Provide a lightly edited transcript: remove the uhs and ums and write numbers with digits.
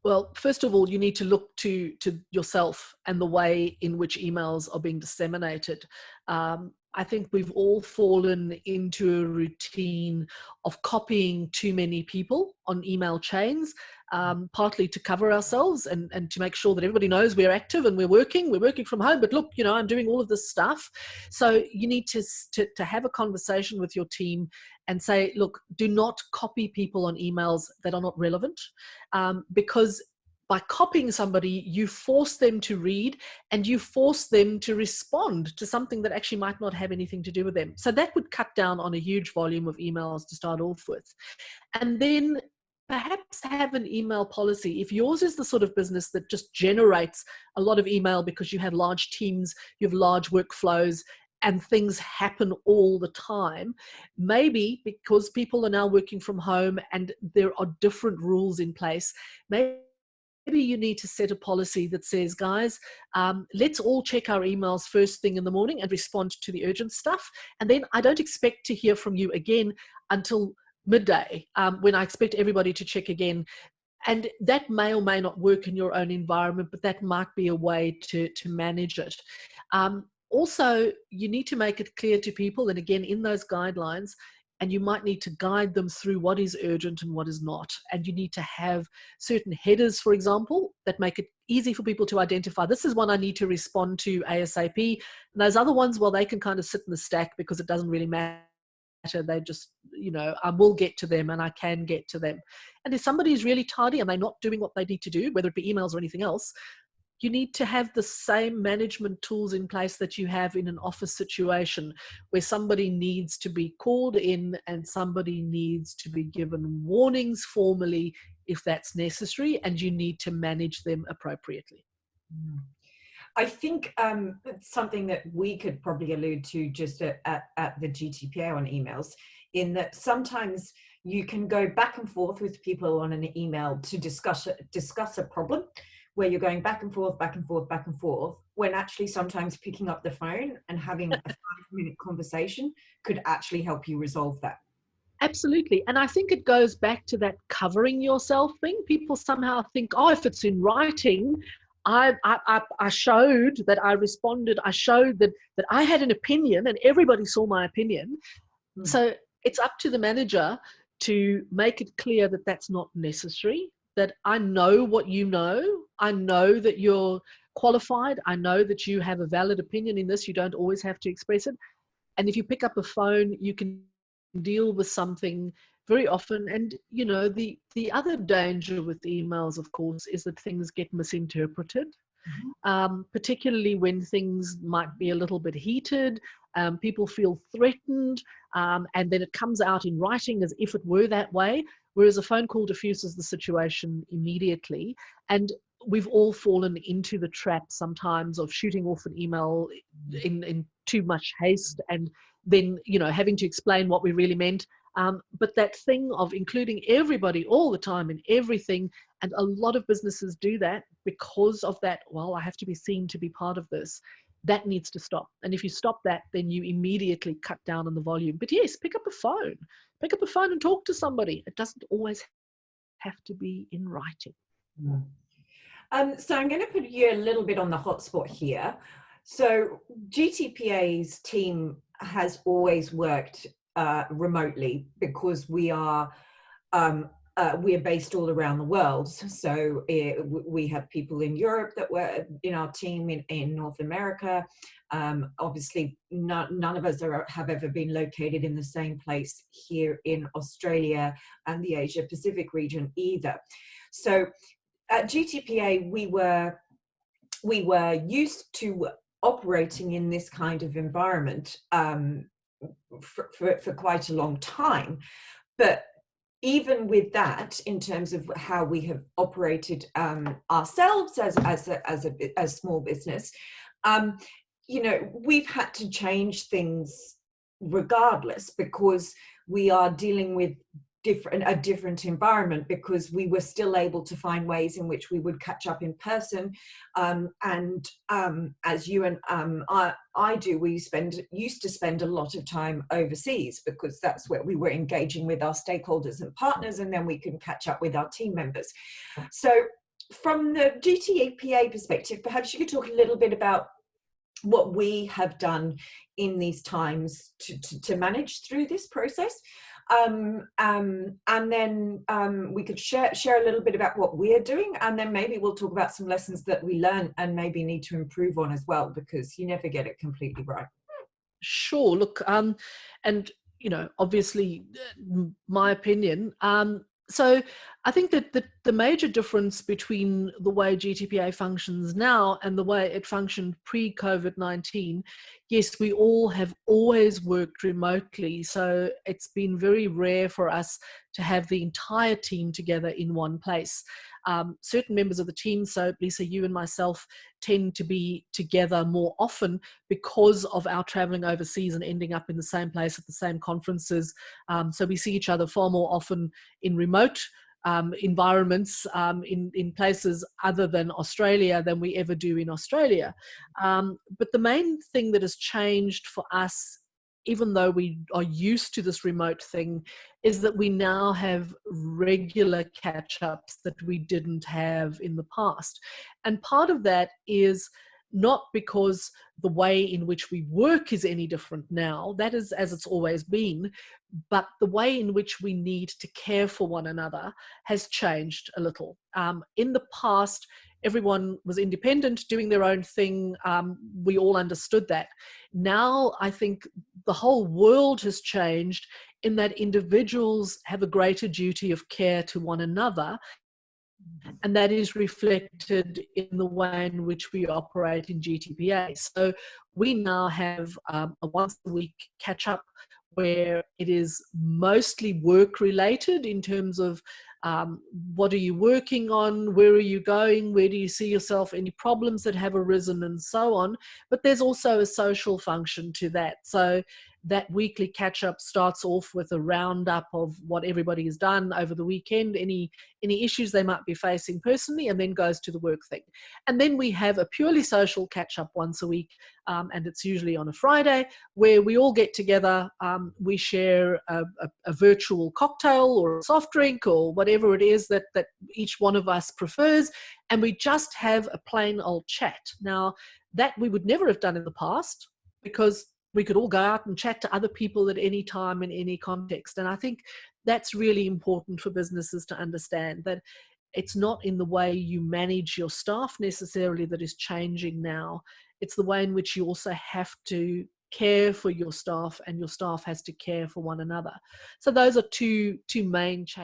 Well, first of all, you need to look to yourself and the way in which emails are being disseminated. I think we've all fallen into a routine of copying too many people on email chains, partly to cover ourselves and to make sure that everybody knows we're active and we're working from home. But look, I'm doing all of this stuff. So you need to have a conversation with your team and say, look, do not copy people on emails that are not relevant, because by copying somebody, you force them to read and you force them to respond to something that actually might not have anything to do with them. So that would cut down on a huge volume of emails to start off with. And then perhaps have an email policy. If yours is the sort of business that just generates a lot of email because you have large teams, you have large workflows, and things happen all the time, maybe because people are now working from home and there are different rules in place, maybe you need to set a policy that says, guys, let's all check our emails first thing in the morning and respond to the urgent stuff. And then I don't expect to hear from you again until midday, when I expect everybody to check again. And that may or may not work in your own environment, but that might be a way to manage it. Also, you need to make it clear to people, and again, in those guidelines, and you might need to guide them through what is urgent and what is not. And you need to have certain headers, for example, that make it easy for people to identify, this is one I need to respond to ASAP. And those other ones, well, they can kind of sit in the stack because it doesn't really matter. They just, I will get to them and I can get to them. And if somebody is really tardy and they're not doing what they need to do, whether it be emails or anything else, you need to have the same management tools in place that you have in an office situation where somebody needs to be called in and somebody needs to be given warnings formally if that's necessary, and you need to manage them appropriately. I think something that we could probably allude to just at the GTPA on emails, in that sometimes you can go back and forth with people on an email to discuss a problem, where you're going back and forth, when actually sometimes picking up the phone and having a 5-minute conversation could actually help you resolve that. Absolutely. And I think it goes back to that covering yourself thing. People somehow think, oh, if it's in writing, I showed that I responded, I showed that I had an opinion and everybody saw my opinion. So it's up to the manager to make it clear that that's not necessary, that I know what you know. I know that you're qualified. I know that you have a valid opinion in this. You don't always have to express it. And if you pick up a phone, you can deal with something very often. And, the other danger with emails, of course, is that things get misinterpreted, particularly when things might be a little bit heated. People feel threatened, and then it comes out in writing as if it were that way, whereas a phone call diffuses the situation immediately. And we've all fallen into the trap sometimes of shooting off an email in too much haste and then, having to explain what we really meant. But that thing of including everybody all the time in everything, and a lot of businesses do that because of that, well, I have to be seen to be part of this. That needs to stop. And if you stop that, then you immediately cut down on the volume. But yes, pick up a phone and talk to somebody. It doesn't always have to be in writing. So I'm going to put you a little bit on the hot spot here. So GTPA's team has always worked remotely because we are based all around the world. So we have people in Europe that were in our team, in North America. Obviously, none of us have ever been located in the same place here in Australia and the Asia Pacific region either. So at GTPA, we were used to operating in this kind of environment for quite a long time. But even with that, in terms of how we have operated ourselves as a small business, we've had to change things regardless, because we are dealing with a different environment, because we were still able to find ways in which we would catch up in person. And as you and I do, we used to spend a lot of time overseas, because that's where we were engaging with our stakeholders and partners, and then we can catch up with our team members. So From the GTPA perspective, perhaps you could talk a little bit about what we have done in these times to manage through this process. And then we could share a little bit about what we're doing, and then maybe we'll talk about some lessons that we learned and maybe need to improve on as well, because you never get it completely right. Sure. Look, and obviously, my opinion. So I think that the major difference between the way GTPA functions now and the way it functioned pre-COVID-19, yes, we all have always worked remotely. So it's been very rare for us to have the entire team together in one place. Certain members of the team, so Lisa, you and myself, tend to be together more often because of our traveling overseas and ending up in the same place at the same conferences. So we see each other far more often in remote environments in places other than Australia than we ever do in Australia. But the main thing that has changed for us, even though we are used to this remote thing, is that we now have regular catch-ups that we didn't have in the past. And part of that is not because the way in which we work is any different now, that is as it's always been, but the way in which we need to care for one another has changed a little. In the past, everyone was independent, doing their own thing. We all understood that. Now, I think the whole world has changed in that individuals have a greater duty of care to one another, and that is reflected in the way in which we operate in GTPA. So we now have a once a week catch up where it is mostly work related in terms of what are you working on, where are you going, where do you see yourself, any problems that have arisen, and so on. But there's also a social function to that. So that weekly catch up starts off with a roundup of what everybody has done over the weekend, any issues they might be facing personally, and then goes to the work thing. And then we have a purely social catch up once a week, and it's usually on a Friday, where we all get together. We share a virtual cocktail or a soft drink or whatever it is that each one of us prefers, and we just have a plain old chat. Now, that we would never have done in the past, because we could all go out and chat to other people at any time in any context. And I think that's really important for businesses to understand, that it's not in the way you manage your staff necessarily that is changing now. It's the way in which you also have to care for your staff, and your staff has to care for one another. So those are two main changes.